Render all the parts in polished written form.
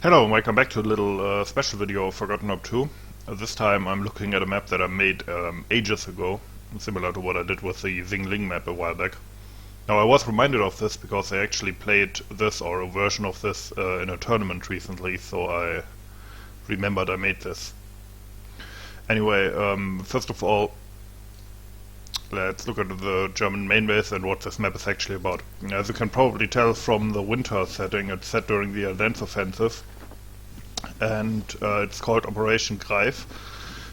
Hello and welcome back to a little special video of Forgotten Up 2. This time I'm looking at a map that I made ages ago, similar to what I did with the Xingling map a while back. Now I was reminded of this because I actually played this, or a version of this, in a tournament recently, so I remembered I made this. Anyway, first of all, let's look at the German main base and what this map is actually about. As you can probably tell from the winter setting, it's set during the Ardennes offensive, and it's called Operation Greif,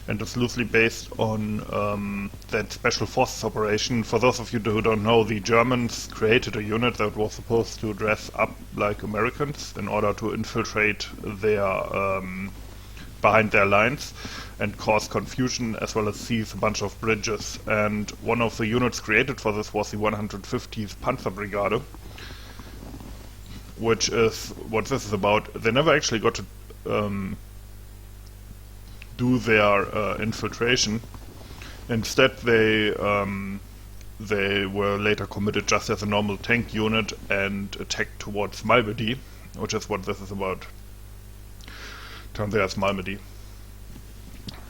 and it's loosely based on that special forces operation. For those of you who don't know, the Germans created a unit that was supposed to dress up like Americans in order to infiltrate their behind their lines and cause confusion, as well as seize a bunch of bridges. And one of the units created for this was the 150th Panzer Brigade, which is what this is about. They never actually got to do their infiltration. Instead, they were later committed just as a normal tank unit and attacked towards Malmedy, which is what this is about. Down there is Malmedy.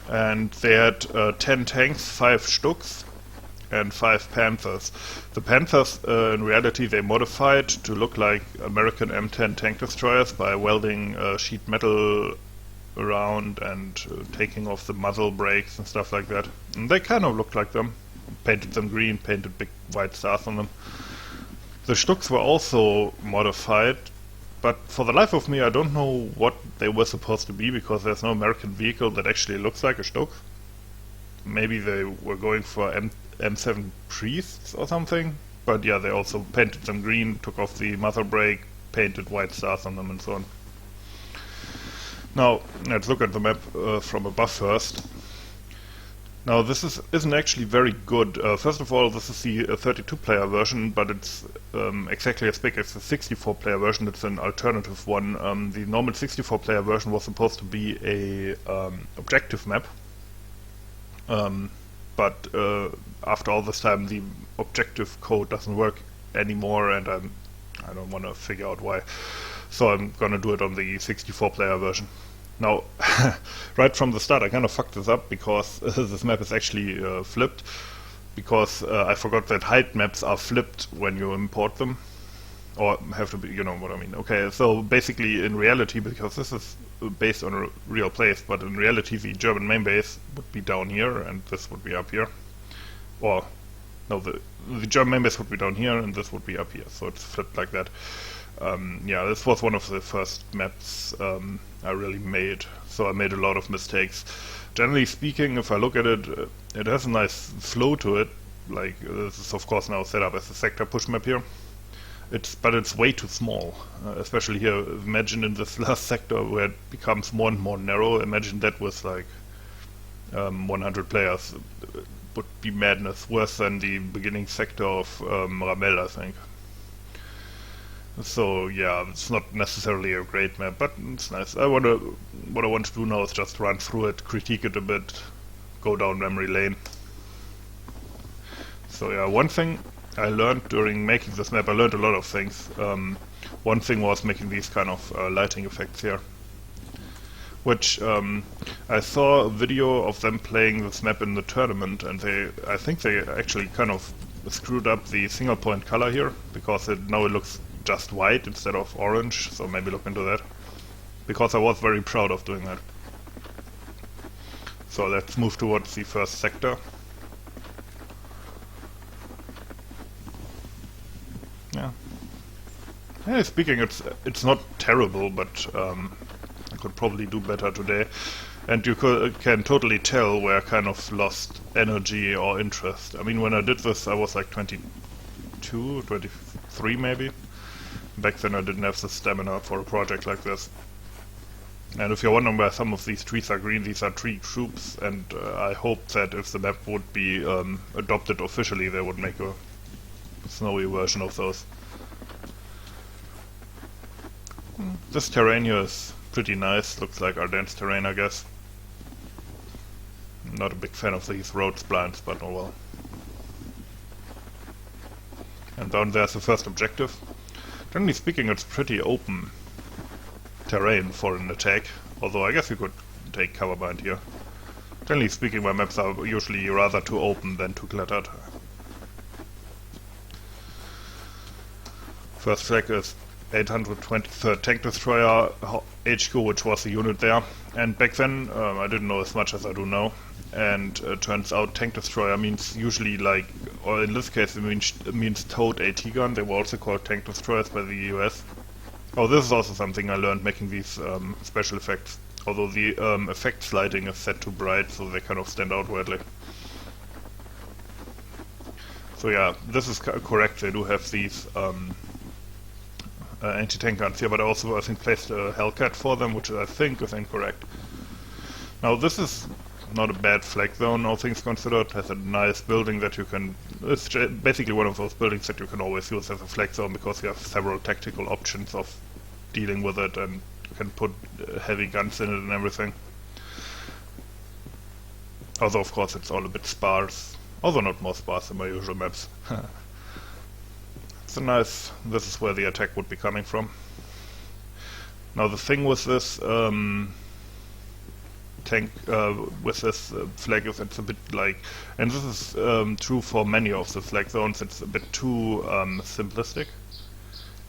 And they had 10 tanks, 5 Stuks, and 5 Panthers. The Panthers, in reality, they modified to look like American M10 tank destroyers by welding sheet metal around and taking off the muzzle brakes and stuff like that. And they kind of looked like them. Painted them green, painted big white stars on them. The Stuks were also modified, but for the life of me I don't know what they were supposed to be, because there's no American vehicle that actually looks like a Stuk. Maybe they were going for M7 priests or something, but yeah, they also painted them green, took off the muzzle brake, painted white stars on them and so on. Now, let's look at the map from above first. Now, this isn't actually very good. First of all, this is the 32-player version, but it's exactly as big as the 64-player version. It's an alternative one. The normal 64-player version was supposed to be a objective map, but after all this time, the objective code doesn't work anymore, and I don't want to figure out why. So I'm gonna do it on the 64-player version. Now, right from the start I kind of fucked this up, because this map is actually flipped, because I forgot that height maps are flipped when you import them, or have to be, you know what I mean. Okay, so basically in reality, because this is based on a real place, but in reality the German main base would be down here and this would be up here. Or, no, the German main base would be down here and this would be up here, so it's flipped like that. Yeah, this was one of the first maps I really made, so I made a lot of mistakes. Generally speaking, if I look at it, it has a nice flow to it. Like, this is of course now set up as a sector push map here. But it's way too small, especially here. Imagine in this last sector where it becomes more and more narrow. Imagine that with like 100 players. It would be madness, worse than the beginning sector of Ramel, I think. So yeah, it's not necessarily a great map, but it's nice. What I want to do now is just run through it, critique it a bit, go down memory lane. So yeah, one thing I learned during making this map, I learned a lot of things. One thing was making these kind of lighting effects here, which I saw a video of them playing this map in the tournament, and I think they actually kind of screwed up the single point color here, because now it looks just white instead of orange, so maybe look into that, because I was very proud of doing that. So let's move towards the first sector. Yeah. Hey, speaking, it's not terrible, but I could probably do better today. And you can totally tell where I kind of lost energy or interest. I mean, when I did this, I was like 22, 23 maybe. Back then I didn't have the stamina for a project like this. And if you're wondering why some of these trees are green, these are tree troops, and I hope that if the map would be adopted officially, they would make a snowy version of those. This terrain here is pretty nice, looks like Ardennes terrain, I guess. Not a big fan of these road splines, but oh well. And down there's the first objective. Generally speaking, it's pretty open. terrain for an attack, although I guess you could take cover behind here. Generally speaking, my maps are usually rather too open than too cluttered. First flag is 823rd Tank Destroyer HQ, which was the unit there. And back then, I didn't know as much as I do now. And turns out Tank Destroyer means usually like, or in this case it means towed AT gun. They were also called Tank Destroyers by the US. Oh, this is also something I learned making these special effects. Although the effects lighting is set to bright, so they kind of stand out weirdly. So yeah, this is correct. They do have these anti-tank guns here, but I also, I think, placed a Hellcat for them, which I think is incorrect. Now this is not a bad flag zone, all things considered. It has a nice building that you can... It's basically one of those buildings that you can always use as a flag zone, because you have several tactical options of dealing with it, and you can put heavy guns in it and everything. Although of course it's all a bit sparse. Although not more sparse than my usual maps. It's a nice... This is where the attack would be coming from. Now the thing with this tank, with this flag is it's a bit like... And this is true for many of the flag zones, it's a bit too simplistic.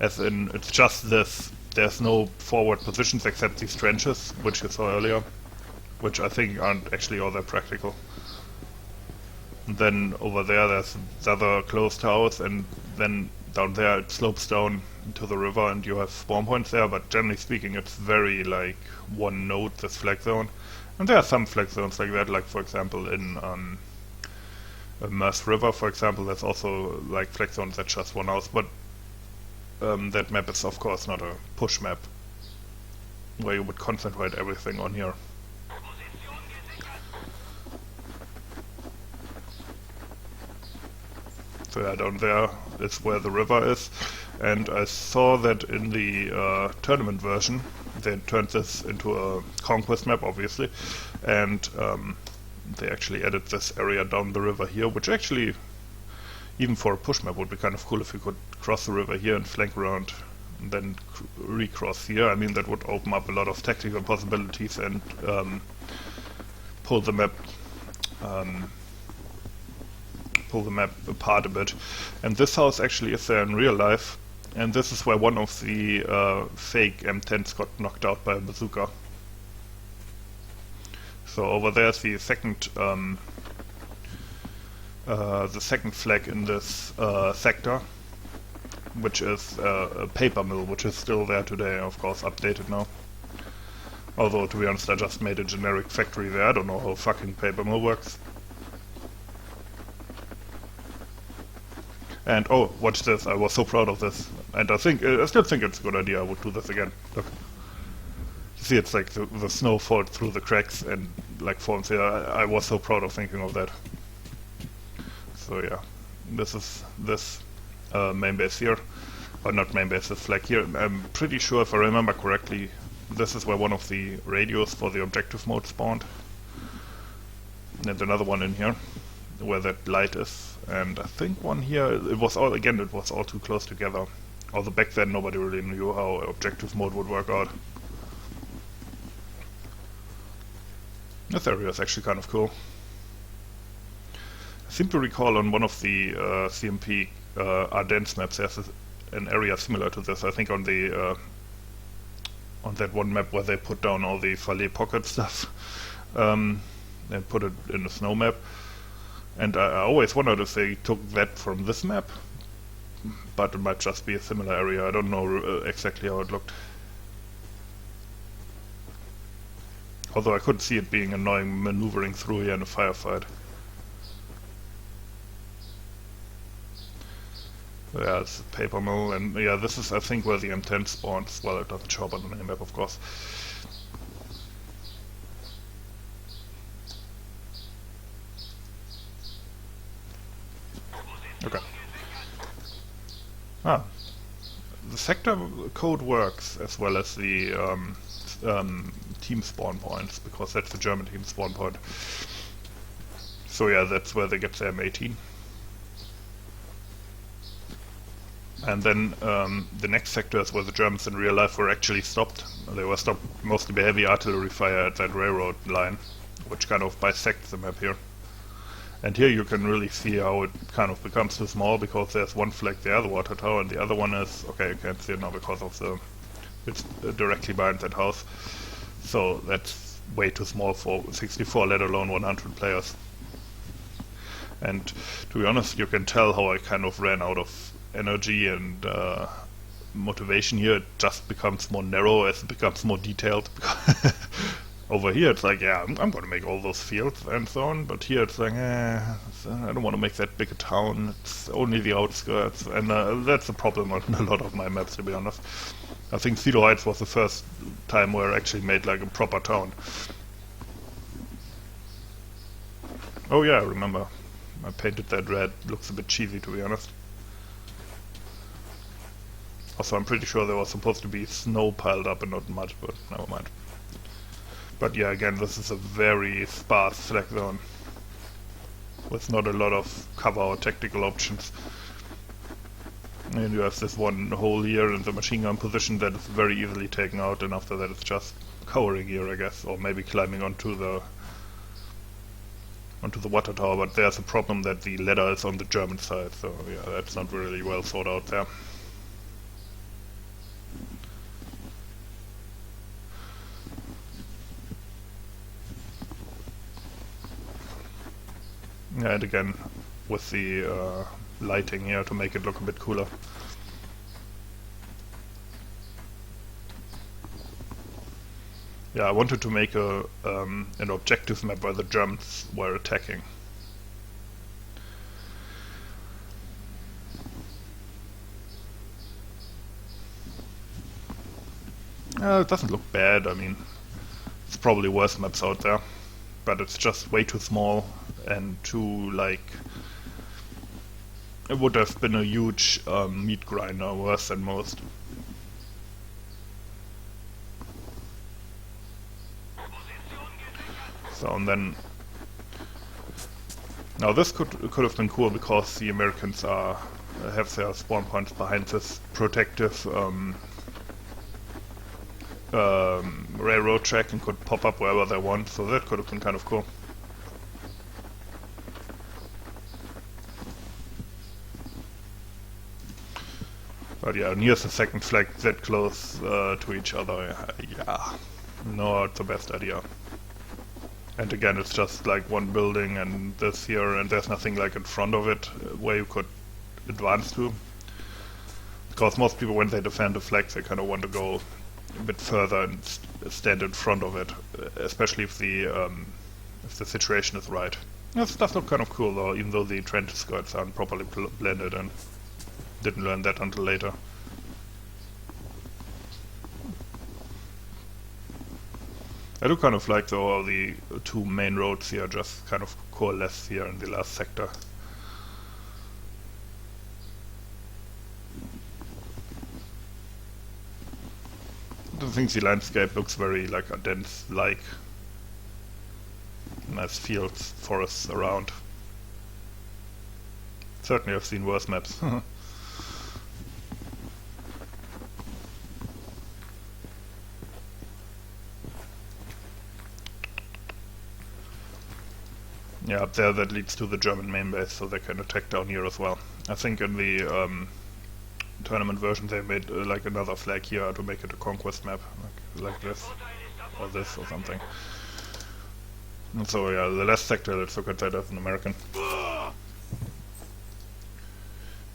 As in, it's just this. There's no forward positions except these trenches, which you saw earlier, which I think aren't actually all that practical. And then over there's the other closed house, and then down there it slopes down into the river and you have spawn points there, but generally speaking it's very like one node, this flag zone. And there are some flag zones like that, like for example in Meuse River, for example, there's also like flag zones that just one house, but that map is of course not a push map, where you would concentrate everything on here. So yeah, down there is where the river is, and I saw that in the tournament version they turned this into a conquest map, obviously, and they actually added this area down the river here, which actually, even for a push map, would be kind of cool if you could cross the river here and flank around and then recross here. I mean, that would open up a lot of tactical possibilities and pull the map apart a bit. And this house actually is there in real life, and this is where one of the fake M10s got knocked out by a bazooka. So over there's the second flag in this sector, which is a paper mill, which is still there today, of course updated now. Although, to be honest, I just made a generic factory there. I don't know how fucking paper mill works. And oh, watch this, I was so proud of this. And I still think it's a good idea, I would do this again. Look. You see, it's like the snow falls through the cracks and like forms here. I was so proud of thinking of that. So yeah, this is this main base here. Or not main base, this flag here. I'm pretty sure, if I remember correctly, this is where one of the radios for the objective mode spawned. And another one in here, where that light is. And I think one here, it was all too close together. Although back then nobody really knew how objective mode would work out. This area is actually kind of cool. I seem to recall on one of the CMP Ardennes maps there's an area similar to this. I think on the on that one map where they put down all the Fallet pocket stuff and put it in a snow map. And I always wondered if they took that from this map, but it might just be a similar area. I don't know exactly how it looked. Although I could see it being annoying maneuvering through here in a firefight. Yeah, it's a paper mill, and yeah, this is I think where the M10 spawns. Well, it doesn't show up on the minimap, of course. Okay. The sector code works as well as the team spawn points, because that's the German team spawn point. So yeah, that's where they get their M18. And then the next sector is where the Germans in real life were actually stopped. They were stopped mostly by heavy artillery fire at that railroad line, which kind of bisects the map here. And here you can really see how it kind of becomes too small, because there's one flag there, the water tower, and the other one is, okay, you can't see it now because of the, it's directly behind that house. So that's way too small for 64, let alone 100 players. And to be honest, you can tell how I kind of ran out of energy and motivation here. It just becomes more narrow as it becomes more detailed. Over here it's like, yeah, I'm going to make all those fields and so on, but here it's like, I don't want to make that big a town, it's only the outskirts, and that's a problem on a lot of my maps, to be honest. I think Cedar Heights was the first time where I actually made like a proper town. Oh yeah, I remember. I painted that red, looks a bit cheesy, to be honest. Also, I'm pretty sure there was supposed to be snow piled up and not mud, but never mind. But yeah, again, this is a very sparse flag zone with not a lot of cover or tactical options. And you have this one hole here in the machine gun position that is very easily taken out, and after that it's just cowering here, I guess, or maybe climbing onto the water tower, but there's a problem that the ladder is on the German side, so yeah, that's not really well thought out there. Yeah, and again, with the lighting here to make it look a bit cooler. Yeah, I wanted to make an objective map where the Germans were attacking. It doesn't look bad, I mean, it's probably worse maps out there, but it's just way too small and too, like, it would have been a huge meat grinder, worse than most. So, and then now this could have been cool because the Americans have their spawn points behind this protective railroad track and could pop up wherever they want, so that could have been kind of cool. But yeah, and here's the second flag that close to each other. Yeah, not the best idea. And again, it's just like one building and this here, and there's nothing like in front of it where you could advance to. Because most people, when they defend a flag, they kind of want to go a bit further and stand in front of it, especially if the situation is right. This does look kind of cool though, even though the trench skirts aren't properly blended, and didn't learn that until later. I do kind of like though how the two main roads here just kind of coalesce here in the last sector. I think the landscape looks very like a dense-like. Nice fields, forests around. Certainly I've seen worse maps. Yeah, up there that leads to the German main base, so they can attack down here as well. I think in the tournament version they made like another flag here to make it a conquest map, like this, or this, or something. And so yeah, the last sector, let's look at that as an American.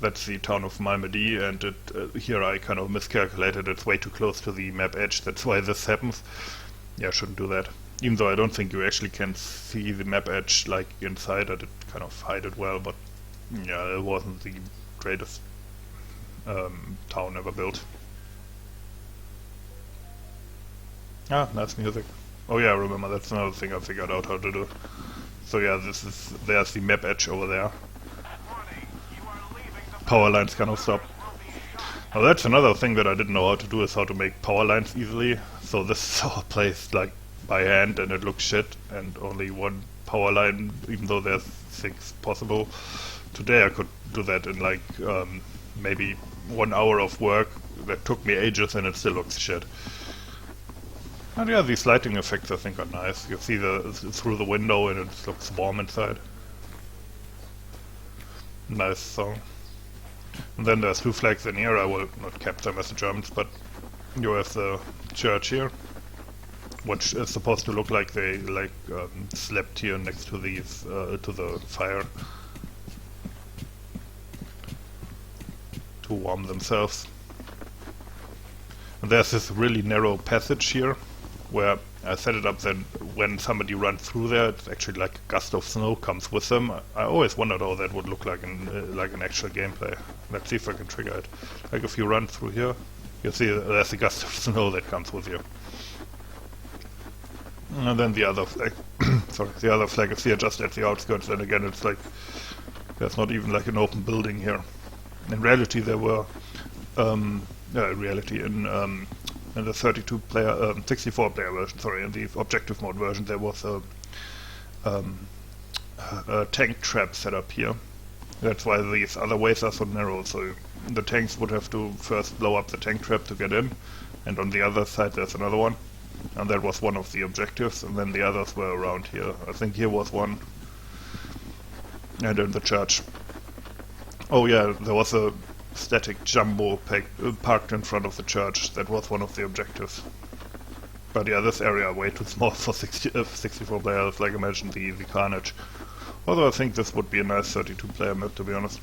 That's the town of Malmedy, and here I kind of miscalculated, it's way too close to the map edge, that's why this happens. Yeah, I shouldn't do that. Even though I don't think you actually can see the map edge like inside, I did kind of hide it well, but yeah, it wasn't the greatest town ever built. Ah, nice music. Oh yeah, I remember, that's another thing I figured out how to do. So yeah, there's the map edge over there. Power lines kind of stop. Now that's another thing that I didn't know how to do, is how to make power lines easily. So this is all placed like by hand and it looks shit, and only one power line, even though there's 6 possible. Today I could do that in like maybe 1 hour of work that took me ages and it still looks shit. And yeah, these lighting effects I think are nice. You see through the window and it looks warm inside. Nice song. And then there's 2 flags in here. I will not cap them as the Germans, but you have the church here, which is supposed to look like they slept here next to these to the fire to warm themselves. And there's this really narrow passage here where I set it up that when somebody runs through there, it's actually like a gust of snow comes with them. I always wondered how that would look like in an actual gameplay. Let's see if I can trigger it. Like if you run through here, you see there's a gust of snow that comes with you. And then the other flag, sorry, the other flag is here just at the outskirts, and again it's like, there's not even like an open building here. In reality there were, in the 64 player version, sorry, in the objective mode version, there was a tank trap set up here. That's why these other ways are so narrow, so the tanks would have to first blow up the tank trap to get in, and on the other side there's another one, and that was one of the objectives, and then the others were around here. I think here was one, and in the church. Oh yeah, there was a static jumbo parked in front of the church. That was one of the objectives. But yeah, this area way too small for 64 players, like imagine the carnage. Although I think this would be a nice 32 player map, to be honest.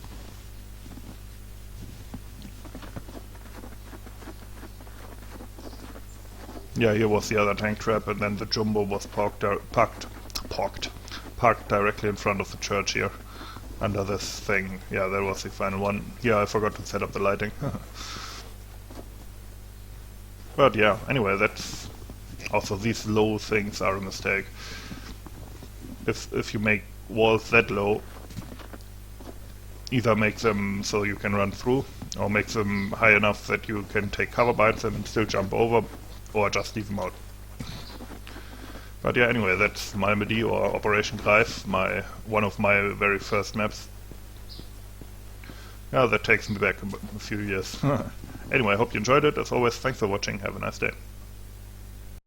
Yeah, here was the other tank trap, and then the jumbo was parked directly in front of the church here. Under this thing. Yeah, that was the final one. Yeah, I forgot to set up the lighting. But yeah, anyway, that's... Also, these low things are a mistake. If you make walls that low, either make them so you can run through, or make them high enough that you can take cover behind them and still jump over, or just leave them out. But yeah, anyway, that's Malmedy or Operation Greif, one of my very first maps. Yeah, that takes me back a few years. Anyway, I hope you enjoyed it. As always, thanks for watching. Have a nice day.